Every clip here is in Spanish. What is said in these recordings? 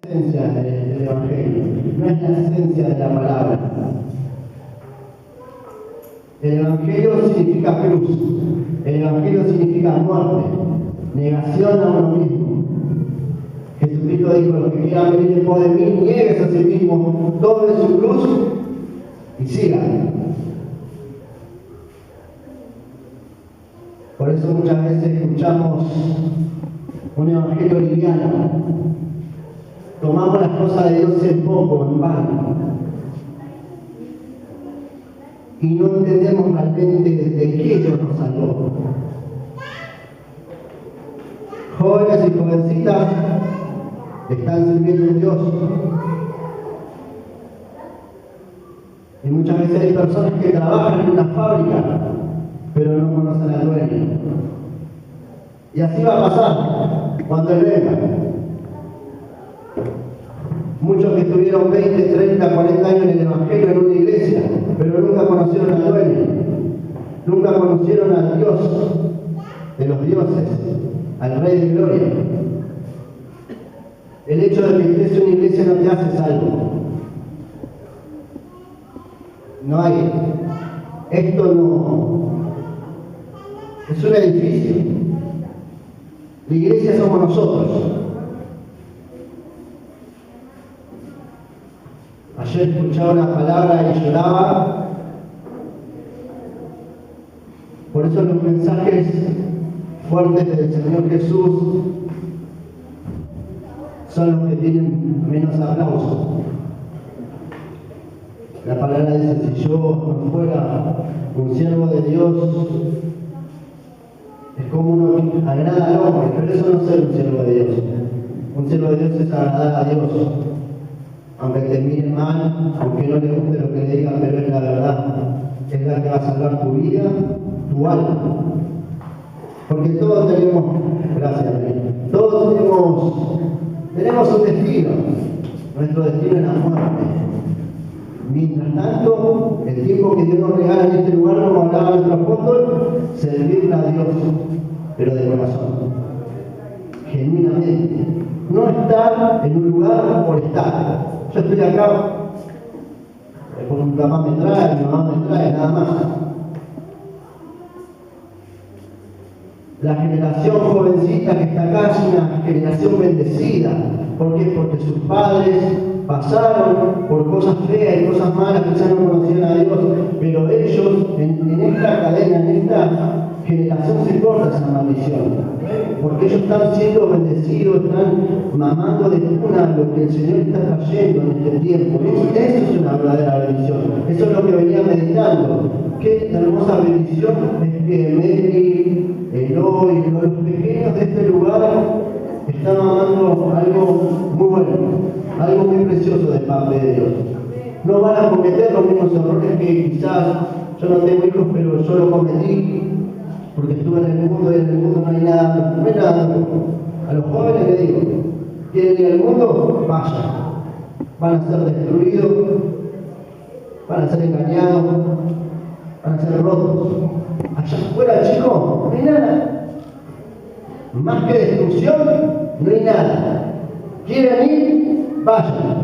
esencia del Evangelio, no es la esencia de la palabra. El Evangelio significa cruz, el Evangelio significa muerte, negación a uno mismo. Jesucristo dijo: los que quieran venir en pos de mí, niegues a sí mismo, tome su cruz y sigan. Por eso muchas veces escuchamos un evangelio liviano. Tomamos las cosas de Dios en poco, en vano. Y no entendemos realmente de qué Dios nos salvó. Jóvenes y jovencitas están sirviendo a Dios. Y muchas veces hay personas que trabajan en una fábrica, pero no conocen al dueño. Y así va a pasar cuando Él venga. Muchos que estuvieron 20, 30, 40 años en el Evangelio en una iglesia, pero nunca conocieron al dueño. Nunca conocieron al Dios de los dioses, al Rey de Gloria. El hecho de que estés en una iglesia no te hace salvo. No hay. Esto no. Es un edificio. La iglesia somos nosotros. Ayer escuchaba una palabra y lloraba. Por eso los mensajes fuertes del Señor Jesús son los que tienen menos aplauso. La palabra dice: si yo no fuera un siervo de Dios, es como uno que agrada al hombre, pero eso no es ser un siervo de Dios. Un siervo de Dios es agradar a Dios. Aunque te miren mal, aunque no le guste lo que le digan, pero es la verdad. Es la que va a salvar tu vida, tu alma. Porque todos tenemos, gracias, todos tenemos un destino. Nuestro destino es la muerte. Mientras tanto, el tiempo que Dios nos regala en este lugar, como hablaba nuestro apóstol, servirle a Dios, pero de corazón, genuinamente. No estar en un lugar por estar. Yo estoy acá porque mi papá me trae, mi mamá me trae, nada más. La generación jovencita que está acá es una generación bendecida. ¿Por qué? Porque sus padres pasaron por cosas feas y cosas malas, quizás no conocían a Dios, pero ellos en esta cadena, en esta generación se corta esa maldición. Porque ellos están siendo bendecidos, están mamando de cuna lo que el Señor está trayendo en este tiempo. Eso es una verdadera bendición. Eso es lo que venía meditando. Qué hermosa bendición es que Mary, Eloy, los pequeños de este lugar están mamando algo muy bueno, algo muy precioso de parte de Dios. No van a cometer los mismos errores que quizás yo no tengo hijos, pero yo lo cometí porque estuve en el mundo y en el mundo no hay nada nuevo. A los jóvenes les digo: ¿quieren ir al mundo? Vayan. Van a ser destruidos, van a ser engañados, van a ser rotos. Allá afuera, chicos, no hay nada. Más que destrucción, no hay nada. ¿Quieren ir? Vayan.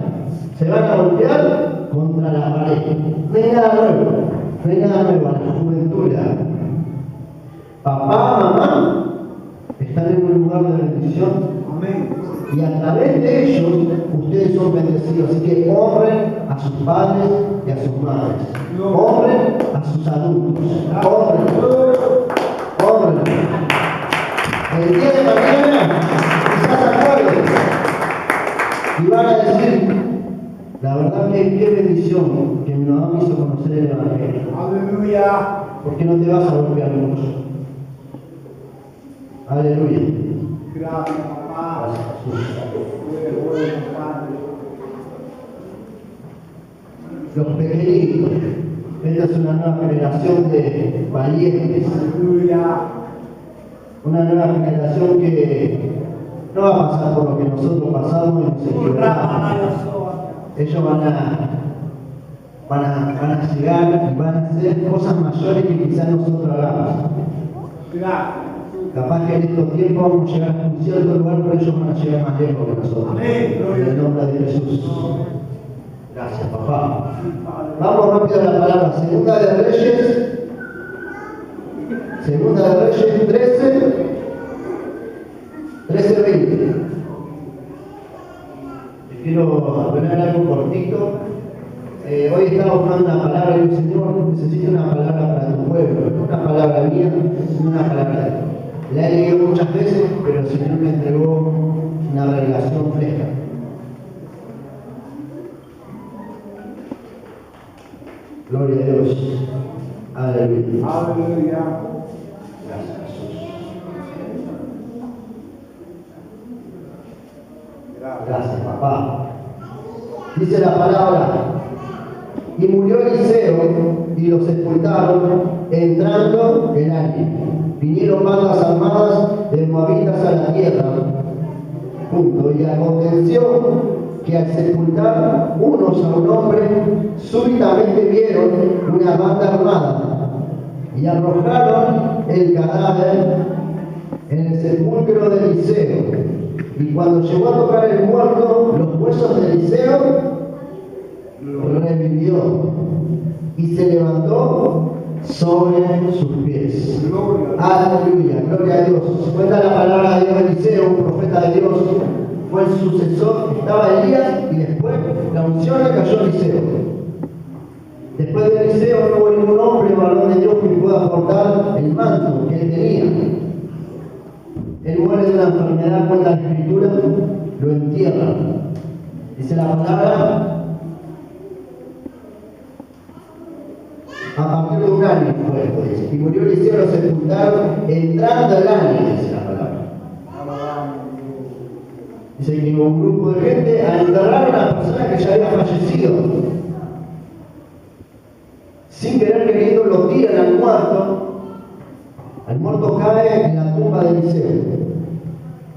Se van a golpear contra la pared. No hay nada nuevo. No hay nada nuevo. La juventud. Papá, mamá, están en un lugar de bendición. Amén. Y a través de ellos, ustedes son bendecidos. Así que honren a sus padres y a sus madres. Honren a sus adultos. Honren. El día de mañana quizás acuerden y van a decir: la verdad que qué bendición que mi mamá me hizo conocer el Evangelio. Aleluya. Porque no te vas a golpear mucho. Aleluya. Gracias, papá. Los pequeñitos. Esta es una nueva generación de valientes. Aleluya. Una nueva generación que no va a pasar por lo que nosotros pasamos y nos equivocamos. Ellos van a llegar y van a hacer cosas mayores que quizás nosotros hagamos. Capaz que en estos tiempos vamos a llegar a un cierto lugar, pero ellos van a llegar más lejos que nosotros. Amén. En el nombre de Jesús. Gracias, papá. Vamos rápido a la palabra. Segunda de Reyes 13:20. Te quiero hablar algo cortito. Hoy estaba buscando una palabra y el Señor necesita una palabra para tu pueblo. No una palabra mía, sino una palabra de Él. La he leído muchas veces, pero el Señor me entregó una revelación fresca. Gloria a Dios. Aleluya. Aleluya. Gracias, Jesús. Gracias, papá. Dice la palabra: y murió Eliseo y lo sepultaron entrando el año. Vinieron bandas armadas de moabitas a la tierra. Punto. Y aconteció que al sepultar unos a un hombre, súbitamente vieron una banda armada y arrojaron el cadáver en el sepulcro de Eliseo. Y cuando llegó a tocar el muerto, los huesos de Eliseo, revivió y se levantó sobre sus pies. Aleluya, gloria a Dios. Cuenta la palabra de Dios. Eliseo, un profeta de Dios, fue el sucesor. Estaba Elías y después la unción le cayó a Eliseo. Después de Eliseo no hubo ningún hombre, varón de Dios, que pueda portar el manto que él tenía. Él muere de una enfermedad, cuenta la Escritura, lo entierran. Dice la palabra: a partir de un año fue esto, dice. Y murió Eliseo, lo sepultaron entrando el año, dice la palabra. Dice que hubo un grupo de gente a enterrar a una persona que ya había fallecido. Sin querer queriendo lo tiran al muerto. El muerto cae en la tumba de Eliseo.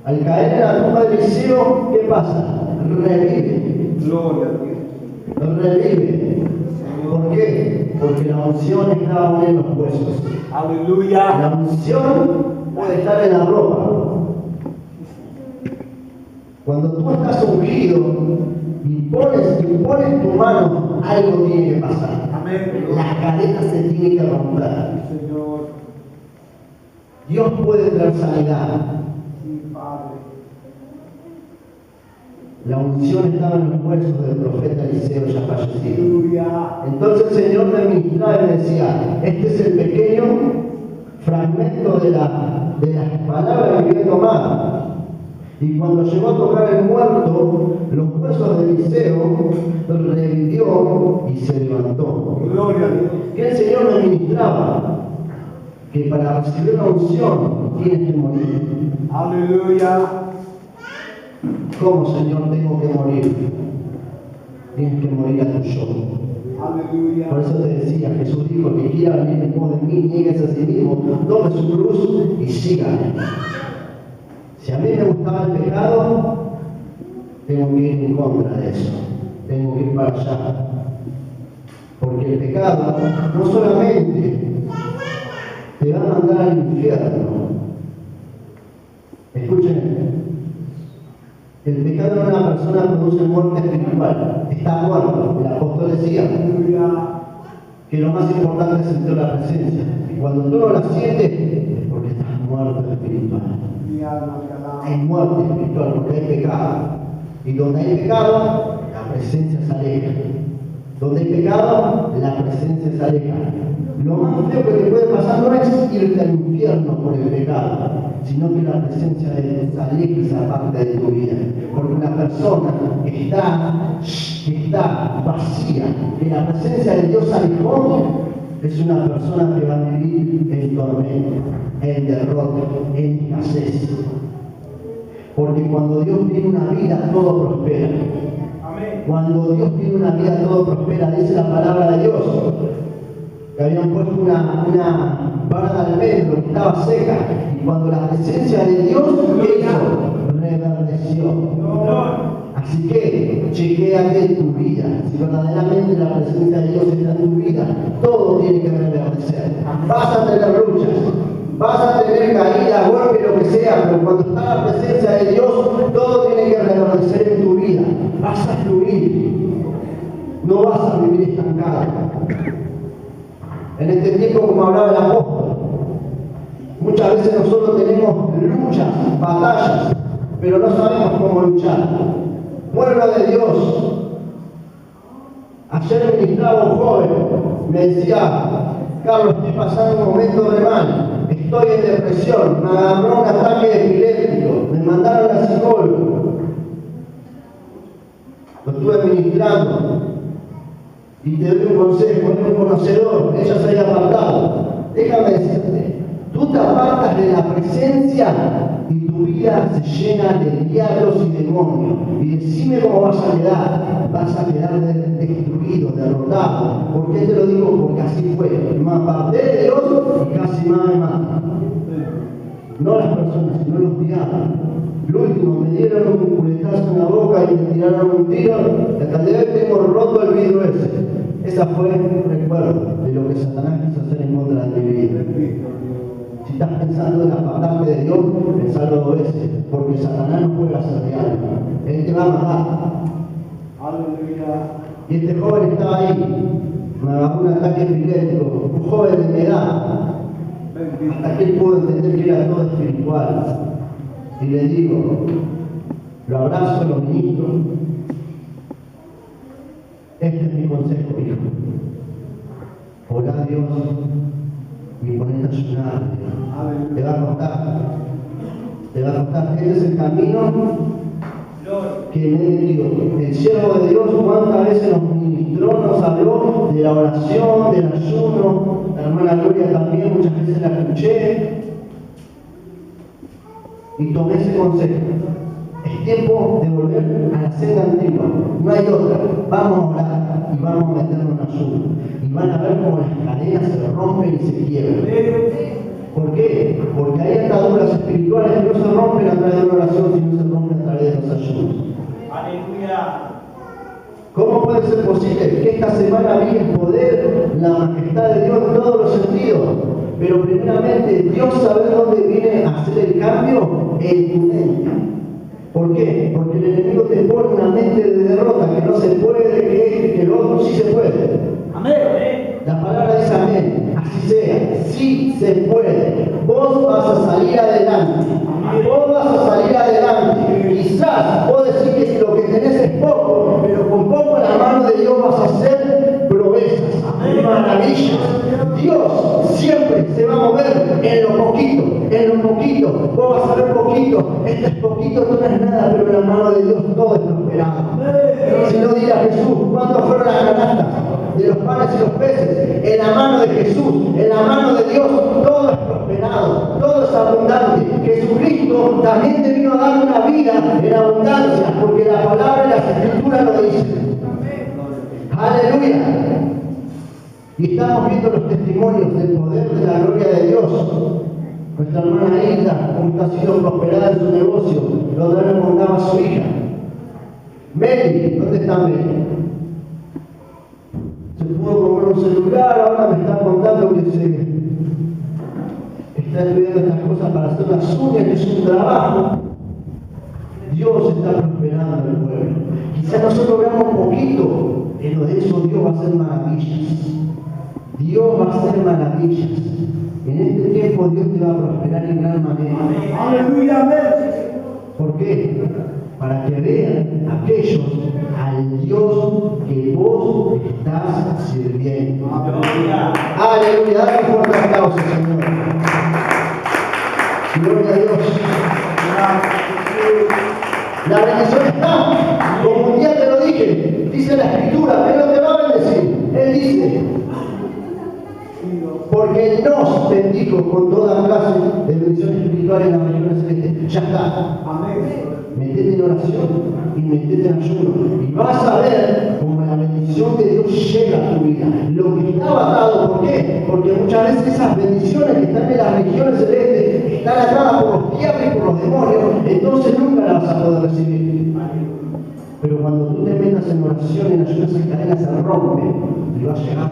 Al caer en la tumba de Eliseo, ¿qué pasa? Revive. Gloria a Dios. Revive. ¿Por qué? Porque la unción estaba aún en los huesos. Aleluya. La unción puede estar en la ropa. Cuando tú estás ungido y pones tu mano, algo tiene que pasar. Amén. Las cadenas se tienen que romper. Señor. Dios puede traer sanidad. Sí, Padre. La unción estaba en los huesos del profeta Eliseo ya fallecido. Aleluya. Entonces el Señor me ministraba y me decía: este es el pequeño fragmento de las palabras que voy a tomar. Y cuando llegó a tocar el muerto, los huesos de Eliseo, revivió y se levantó. Gloria a Dios. Y el Señor me ministraba que para recibir la unción tienes que morir. Aleluya. ¿Cómo, Señor, tengo que morir? Tienes que morir a tu yo. Aleluya. Por eso te decía, Jesús dijo: que quiera venir en pos de mí, nieguese a sí mismo, tome su cruz y sígame. Si a mí me gustaba el pecado, tengo que ir en contra de eso. Tengo que ir para allá. Porque el pecado no solamente te va a mandar al infierno. Escuchen, el pecado en una persona produce muerte espiritual. Está muerto. El apóstol decía que lo más importante es sentir la presencia. Y cuando tú no la sientes, es porque estás muerto espiritual. Mi alma te alaba. Hay muerte espiritual porque hay pecado. Y donde hay pecado, la presencia se aleja. Donde hay pecado, la presencia se aleja. Lo más feo que te puede pasar no es irte al infierno por el pecado, sino que la presencia de Dios aleja esa parte de tu vida. Porque una persona que está vacía, que la presencia de Dios alejó, es una persona que va a vivir en tormento, en derrota, en escasez. Porque cuando Dios tiene una vida, todo prospera. Amén. Cuando Dios tiene una vida, todo prospera. Dice la palabra de Dios que habían puesto una vara de almendro que estaba seca. Y cuando la presencia de Dios, ¿qué hizo? Reverdeció. Así que chequéate tu vida. Si verdaderamente la presencia de Dios está en tu vida, todo tiene que reverdecer. Vas a tener luchas, Vas a tener caída, golpe, lo que sea, pero cuando está la presencia de Dios, todo tiene que reverdecer en tu vida. Vas a fluir. No vas a vivir estancado. En este tiempo, como hablaba el apóstol, muchas veces nosotros tenemos luchas, batallas, pero no sabemos cómo luchar. Pueblo de Dios, ayer ministraba un joven, me decía: Carlos, estoy pasando un momento re mal, estoy en depresión, me agarró un ataque epiléptico, me mandaron al psicólogo. Lo estuve ministrando y te doy un consejo, es un conocedor, ella se había apartado. Déjame decirte, tú te apartas de la presencia y tu vida se llena de diablos y demonios. Y decime cómo vas a quedar destruido, derrotado. ¿Por qué te lo digo? Porque así fue. Me aparté de Dios y casi más me matan. No las personas, sino los diablos. Lo último, me dieron un culetazo en la boca y me tiraron un tiro, y hasta el día de hoy tengo roto el vidrio ese. Esa fue un recuerdo de lo que Satanás quiso hacer en contra de mi vida. Si estás pensando en apartarte de Dios, pensalo 2 veces, porque Satanás no puede hacer real. Él te va a matar. Aleluya. Y este joven estaba ahí, me agarró un ataque epiléptico, un joven de mi edad, hasta que él pudo entender que era todo espiritual. Y le digo, lo abrazo, lo ministro. Este es mi consejo, hijo. Orá a Dios y ponete a ayunar. Te va a costar. Te va a costar. Este es el camino que me he metido. El siervo de Dios, ¿cuántas veces nos ministró, nos habló de la oración, del ayuno? La hermana Gloria también, muchas veces la escuché. Y tomé ese consejo. Es tiempo de volver a la senda antigua. No hay otra. Vamos a orar y vamos a meternos en ayuno. Y van a ver cómo las cadenas se rompen y se quiebran. ¿Por qué? Porque hay ataduras espirituales que no se rompen a través de una oración, sino se rompen a través de los ayunos. Aleluya. ¿Cómo puede ser posible que esta semana vi el poder, la majestad de Dios en todos los sentidos? Pero primeramente, Dios sabe dónde viene a hacer el cambio en tu mente. ¿Por qué? Porque el enemigo te pone una mente de derrota, que no se puede, que el otro sí se puede. Amén. La palabra dice amén, así sea, sí se puede. Vos vas a salir adelante. Vos vas a salir adelante. Quizás vos decís que lo que tenés es poco, pero con poco en la mano de Dios vas a hacer proezas, maravillas. Dios siempre se va a mover en lo poquito, en lo poquito. Vos vas a ver poquito, esto es poquito, esto no es nada, pero en la mano de Dios todo es prosperado. Si no dirá Jesús, ¿cuántos fueron las canastas de los panes y los peces? En la mano de Jesús, en la mano de Dios, todo es prosperado, todo es abundante. Jesucristo también te vino a dar una vida en abundancia, porque la palabra y las escrituras lo dicen. Aleluya. Y estamos viendo los testimonios del poder de la gloria de Dios. Nuestra hermana Hilda, cómo está siendo prosperada en su negocio. La otra vez contaba a su hija. Meli, ¿dónde está Meli? Se pudo comprar un celular, ahora me está contando que se está estudiando estas cosas para hacer las uñas, que es un trabajo. Dios está prosperando el pueblo. Quizás nosotros veamos poquito, pero de eso Dios va a hacer maravillas. Dios va a hacer maravillas. En este tiempo Dios te va a prosperar en gran manera. Aleluya. Amén. ¿Por qué? Para que vean aquellos al Dios que vos estás sirviendo. Aleluya. Aleluya. Dale un fuerte aplauso, Señor. Gloria a Dios. La bendición está. Como un día te lo dije, dice la Escritura, Él no te va a bendecir. Él dice, porque Él nos bendijo con toda clase de bendiciones espirituales en las regiones celestes. Ya está. Amén. Metete en oración y metete en ayuno. Y vas a ver cómo la bendición de Dios llega a tu vida. Lo que estaba atado, ¿por qué? Porque muchas veces esas bendiciones que están en las regiones celestes están atadas por los diablos y por los demonios, entonces nunca las vas a poder recibir. Pero cuando tú te metas en oración, en ayuno, esas cadenas se rompen y va a llegar.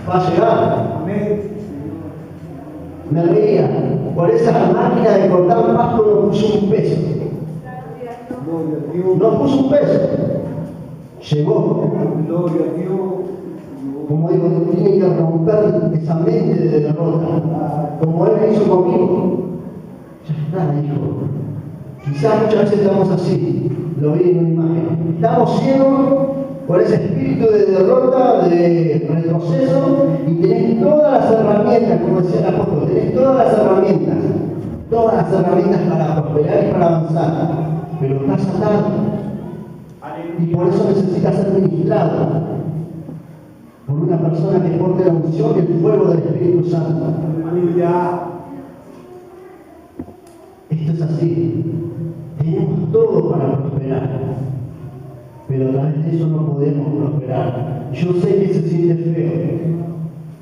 Va a llegar. Amén. Me reía. Por esa máquina de cortar pasto no puso un peso. Gloria a Dios. No puso un peso. Llegó. Gloria a Dios. Como digo, tiene que romper esa mente de derrota. Como Él hizo conmigo. Ya está, hijo. Quizás muchas veces estamos así. Lo vi en una imagen. Estamos ciegos por ese espíritu de derrota, de retroceso, y tenés todas las herramientas, como decía el apóstol, tenés todas las herramientas para prosperar y para avanzar, pero estás atado, y por eso necesitas ser ministrado por una persona que porte la unción y el fuego del Espíritu Santo. Aleluya. Esto es así, tenemos todo para prosperar, pero a través de eso no podemos prosperar. Yo sé que se siente feo,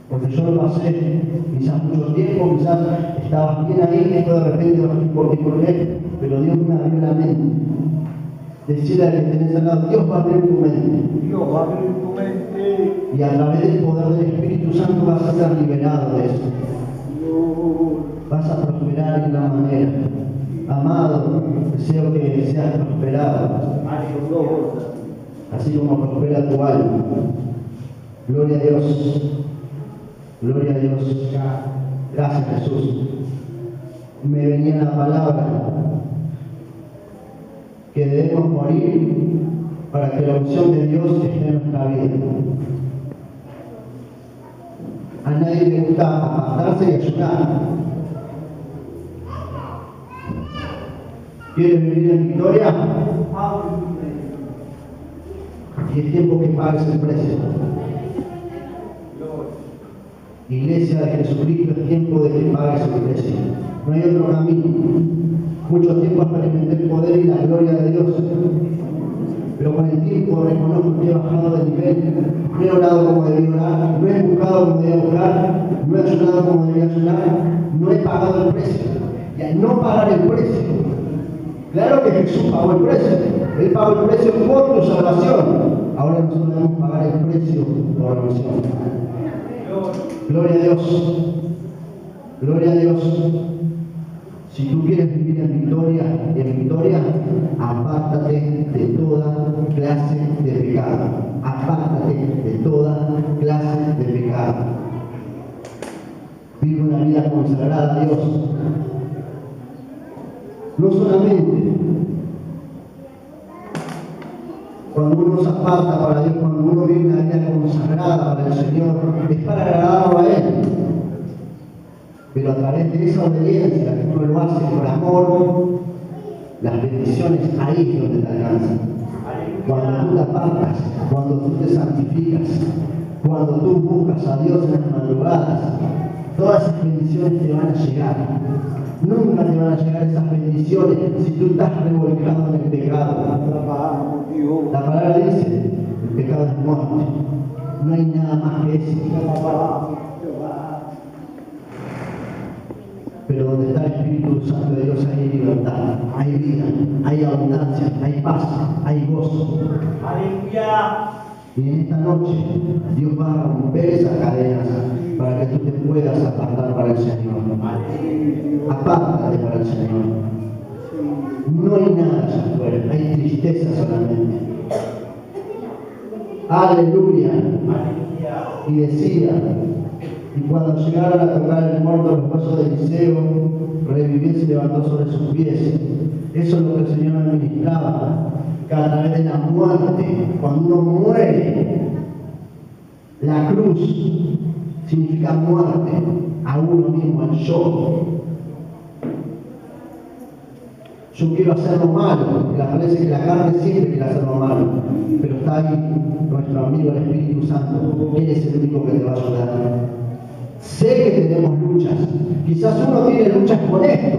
porque yo lo pasé quizás mucho tiempo, quizás estabas bien ahí, esto de repente por qué, pero Dios me abrió la mente. Decirle al que tenés al lado, Dios va a abrir tu mente. Dios va a abrir tu mente. Y a través del poder del Espíritu Santo vas a ser liberado de eso. Vas a prosperar en la manera. Amado, deseo que seas prosperado, así como prospera tu alma. Gloria a Dios. Gloria a Dios. Gracias, Jesús. Me venía la palabra que debemos morir para que la unción de Dios esté en nuestra vida. A nadie le gusta apartarse y ayudar. ¿Quieres vivir en victoria? Y es tiempo que pagues el precio. Iglesia de Jesucristo, es tiempo de que pagues el precio. No hay otro camino. Mucho tiempo experimenté el poder y la gloria de Dios. Pero con el tiempo reconozco que he bajado de nivel. No he orado como debía orar, no he buscado como debía buscar, no he ayunado como debía ayunar, no he pagado el precio. Y al no pagar el precio, claro que Jesús pagó el precio. Él pagó el precio por tu salvación. Ahora nosotros debemos pagar el precio por la unción. Gloria a Dios. Gloria a Dios. Si tú quieres vivir en victoria, apártate de toda clase de pecado. Apártate de toda clase de pecado. Vive una vida consagrada a Dios. No solamente cuando uno se aparta para Dios, cuando uno vive una vida consagrada para el Señor, es para agradarlo a Él. Pero a través de esa obediencia, que uno lo hace por amor, las bendiciones ahí es donde te alcanzan. Cuando tú te apartas, cuando tú te santificas, cuando tú buscas a Dios en las madrugadas, todas esas bendiciones te van a llegar. Nunca te van a llegar esas bendiciones si tú estás revolcado en el pecado. La palabra dice, el pecado es muerte. No hay nada más que eso. Pero donde está el Espíritu Santo de Dios hay libertad, hay vida, hay abundancia, hay paz, hay gozo. Aleluya. Y en esta noche Dios va a romper esas cadenas para que tú te puedas apartar para el Señor. Apártate para el Señor. No hay nada allá afuera, hay tristeza solamente. Aleluya. Y decía, y cuando llegaron a tocar el muerto los huesos de Eliseo, revivió y se levantó sobre sus pies. Eso es lo que el Señor me ministraba, que a través de la muerte, cuando uno muere, la cruz significa muerte a uno mismo, al yo. Yo quiero hacer lo malo, porque parece que la carne siempre quiere hacer lo malo, pero está ahí nuestro amigo el Espíritu Santo, Él es el único que te va a ayudar. Sé que tenemos luchas, quizás uno tiene luchas con esto,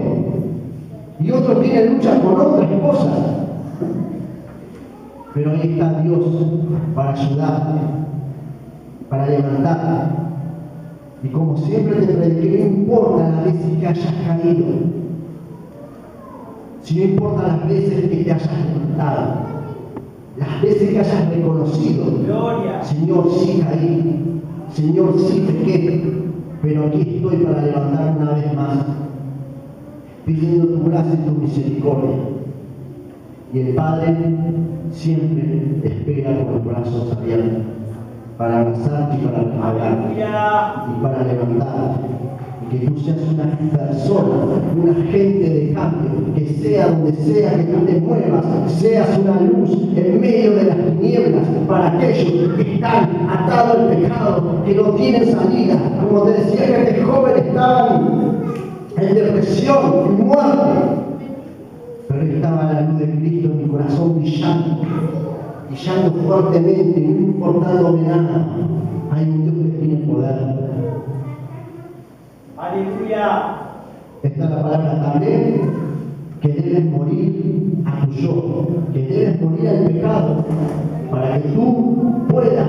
y otro tiene luchas con otras cosas, pero ahí está Dios para ayudarte, para levantarte. Y como siempre te prediqué, no importa las veces que hayas caído, si no importa las veces que te hayas levantado, las veces que hayas reconocido, Gloria. Señor, sí caí, Señor, sí pequé, Pero aquí estoy para levantar una vez más, pidiendo tu gracia y tu misericordia. Y el Padre siempre espera con los brazos abiertos para abrazarte y para restaurarte y para levantarte. Y que tú seas una persona, un agente de cambio, que sea donde sea que tú te muevas, seas una luz en medio de las tinieblas para aquellos que están atados al pecado, que no tienen salida. Como te decía que este joven estaba en depresión, en muerte, pero estaba la luz de Cristo en mi corazón brillando fuertemente, no importándome nada. Hay un Dios que tiene poder. Aleluya. Esta es la palabra también, que debes morir a tu yo, que debes morir al pecado, para que tú puedas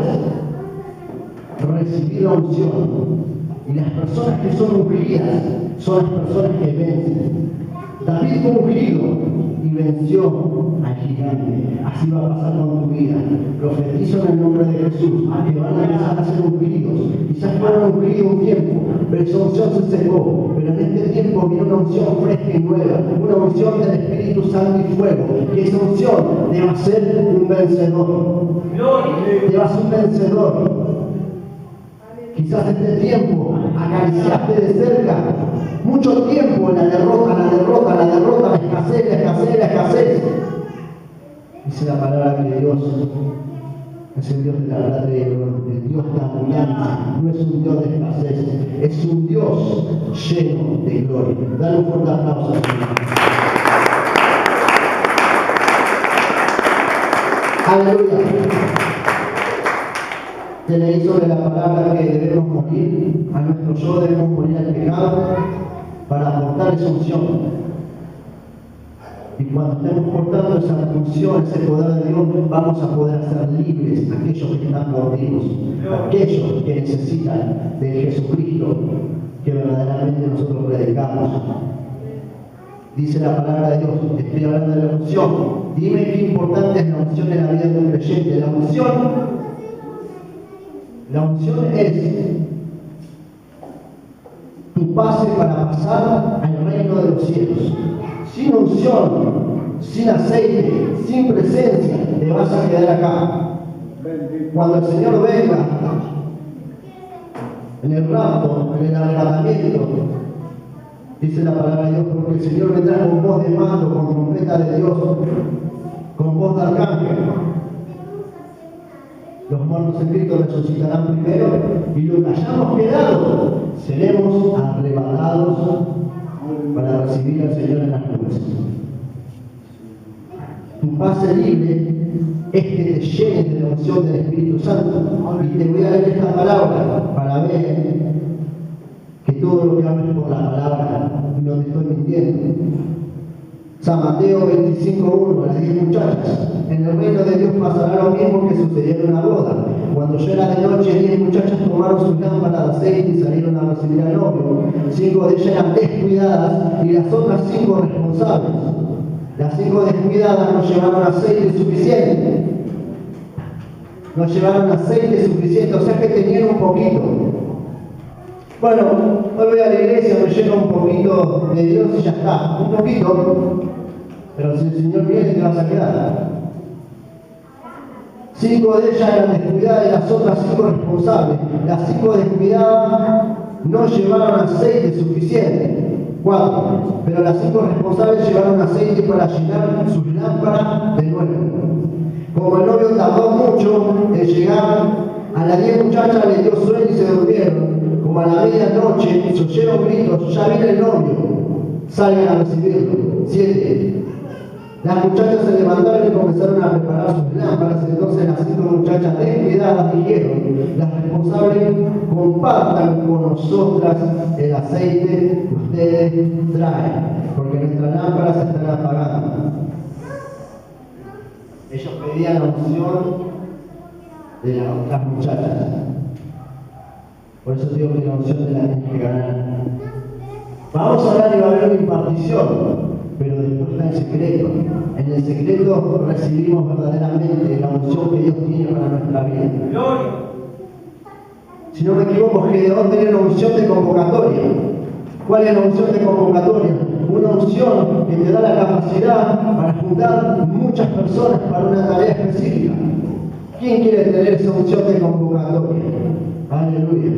recibir la unción. Y las personas que son ungidas son las personas que vencen. David fue ungido y venció al gigante. Así va a pasar con tu vida. Profetizo en el nombre de Jesús que van a empezar a ser ungidos. Quizás fueron ungidos un tiempo, pero esa unción se secó. Pero en este tiempo viene una unción fresca y nueva, una unción del Espíritu Santo y fuego. Y esa unción te va a hacer un vencedor. Te va a ser un vencedor. Quizás este tiempo acariciaste de cerca mucho tiempo la derrota, la escasez. Dice la palabra que Dios es el Dios de la plata y el Dios de abundancia, no es un Dios de escasez, es un Dios lleno de gloria. Dale un fuerte aplauso al Señor. Aleluya. Te leí sobre la palabra que debemos morir a nuestro yo, debemos morir al pecado para aportar esa unción. Y cuando estemos portando esa unción, ese poder de Dios, vamos a poder hacer libres a aquellos que están mordidos, aquellos que necesitan de Jesucristo que verdaderamente nosotros predicamos. Dice la palabra de Dios, estoy hablando de la unción. Dime qué importante es la unción en la vida de un creyente. La unción es tu pase para pasar al reino de los cielos. Sin unción, sin aceite, sin presencia, te vas a quedar acá. Cuando el Señor venga, en el rapto, en el arrebatamiento, dice la palabra de Dios, porque el Señor vendrá con voz de mando, con trompeta de Dios, con voz de arcángel. Los muertos en Cristo resucitarán primero y los que hayamos quedado seremos arrebatados para recibir al Señor en las nubes. Tu pase libre es que te llenes de la unción del Espíritu Santo. Y te voy a leer esta palabra para ver que todo lo que hablo es por la palabra y no te estoy mintiendo. San Mateo 25:1, las 10 muchachas. En el reino de Dios pasará lo mismo que sucedió en una boda. Cuando ya era de noche, 10 muchachas tomaron sus lámparas de aceite y salieron a recibir al novio. 5 de ellas eran descuidadas y las otras 5 responsables. Las 5 descuidadas no llevaron aceite suficiente. No llevaron aceite suficiente, o sea que tenían un poquito. Bueno, hoy voy a la iglesia, me lleno un poquito de Dios y ya está. Un poquito, pero si el Señor viene te vas a quedar. 5 de ellas eran descuidadas y las otras 5 responsables. Las 5 descuidadas no llevaron aceite suficiente. 4. Pero las 5 responsables llevaron aceite para llenar sus lámparas de nuevo. Como el novio tardó mucho en llegar, a las 10 muchachas les dio sueño y se durmieron. Como a la medianoche se oyeron gritos, ya viene el novio, salgan a recibirlo. 7. Las muchachas se levantaron y comenzaron a preparar sus lámparas. Entonces las 5 muchachas descuidadas dijeron: las responsables, compartan con nosotras el aceite que ustedes traen, porque nuestras lámparas se están apagando. Ellos pedían la unción de las muchachas. Por eso digo que la unción te la tienes que ganar. Vamos a hablar y va a haber una impartición, pero después está el secreto. En el secreto recibimos verdaderamente la unción que Dios tiene para nuestra vida. Si no me equivoco, Gedeón tenía una unción de convocatoria. ¿Cuál es la unción de convocatoria? Una unción que te da la capacidad para juntar muchas personas para una tarea específica. ¿Quién quiere tener esa unción de convocatoria? Aleluya.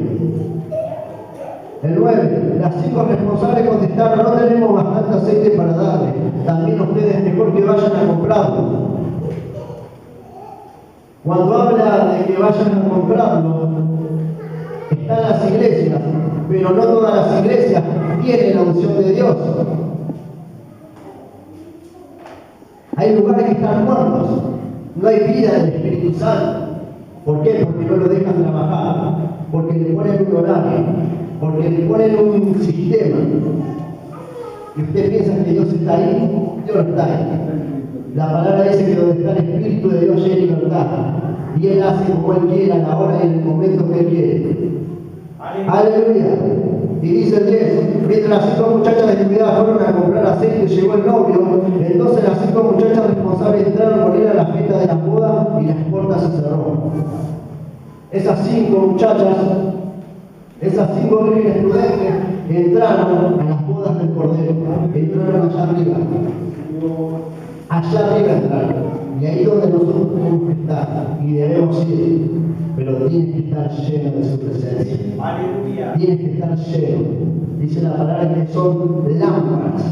El 9. Las 5 responsables contestaron: no tenemos bastante aceite para darle. También ustedes mejor que vayan a comprarlo. Cuando habla de que vayan a comprarlo, están las iglesias, pero no todas las iglesias tienen la unción de Dios. Hay lugares que están muertos, no hay vida del Espíritu Santo. ¿Por qué? Porque no lo dejan trabajar, porque le ponen un horario, porque le ponen un sistema. Y usted piensa que Dios está ahí, Dios no está ahí. La palabra dice que donde está el Espíritu de Dios hay libertad. Y Él hace como Él quiere, a la hora y en el momento que Él quiere. Aleluya. Y dice el 10, mientras las 5 muchachas descuidadas fueron a comprar aceite y llegó el novio, entonces las 5 muchachas responsables entraron con él a la fiesta de la boda y las puertas se cerró. Esas 5 muchachas, esas 5 vírgenes prudentes, entraron a las bodas del Cordero, entraron allá arriba. Allá arriba entraron. Y ahí es donde nosotros tenemos que estar y debemos ir, pero tienes que estar lleno de su presencia. Aleluya. Tienes que estar lleno. Dice la palabra que son lámparas.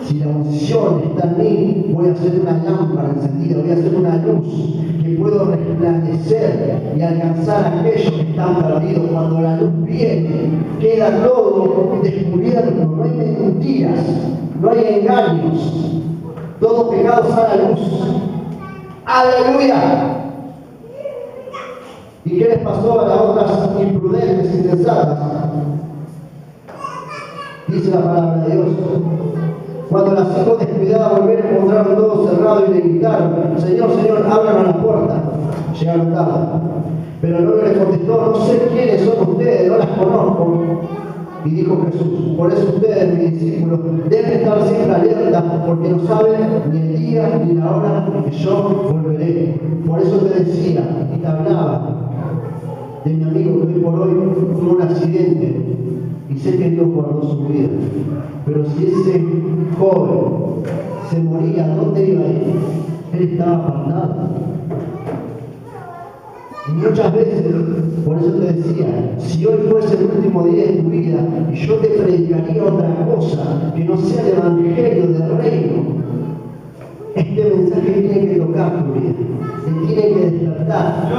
Si la unción está en mí, voy a hacer una lámpara encendida, voy a hacer una luz que puedo resplandecer y alcanzar a aquellos que están perdidos. Cuando la luz viene, queda todo descubierto, no hay mentiras, no hay engaños, todo pegado a la luz. ¡Aleluya! ¿Y qué les pasó a las otras imprudentes, insensatas? Dice la palabra de Dios. Cuando las 5 descuidadas volvieron, encontraron todo cerrado y le gritaron: Señor, Señor, ábranos la puerta. Llegaron tarde. Pero el novio les contestó: no sé quiénes son ustedes, no las conozco. Y dijo Jesús: por eso ustedes, mis discípulos, deben estar siempre alerta, porque no saben ni el día ni la hora en que yo volveré. Por eso te decía y te hablaba de mi amigo que hoy por hoy tuvo un accidente y sé que Dios guardó su vida. Pero si ese joven se moría, ¿dónde iba a ir? Él estaba apartado. Y muchas veces, por eso te decía, si hoy fuese el último día de tu vida y yo te predicaría otra cosa que no sea el evangelio del reino, este mensaje tiene que tocar tu vida, te tiene que despertar.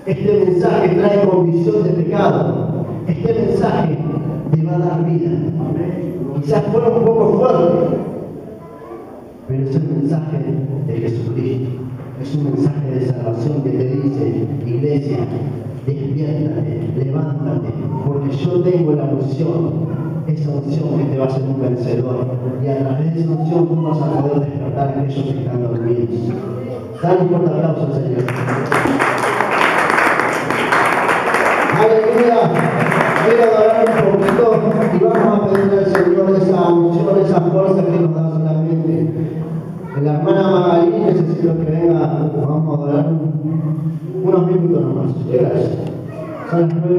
Este mensaje trae convicción de pecado. Este mensaje te va a dar vida. Quizás fuera un poco fuerte, pero es el mensaje de Jesucristo. Es un mensaje de salvación que te dice: iglesia, despiértate, levántate, porque yo tengo la unción, esa unción que te va a hacer un vencedor. Y a través de esa unción tú vas a poder despertar a aquellos que están dormidos. Dale un fuerte aplauso al Señor. Aleluya. Quiero adorar un poquito y vamos a pedirle al Señor esa unción, esa fuerza que nos da solamente. La hermana Magalí necesito que venga, vamos a adorar unos minutos nomás. Gracias. Son las 9.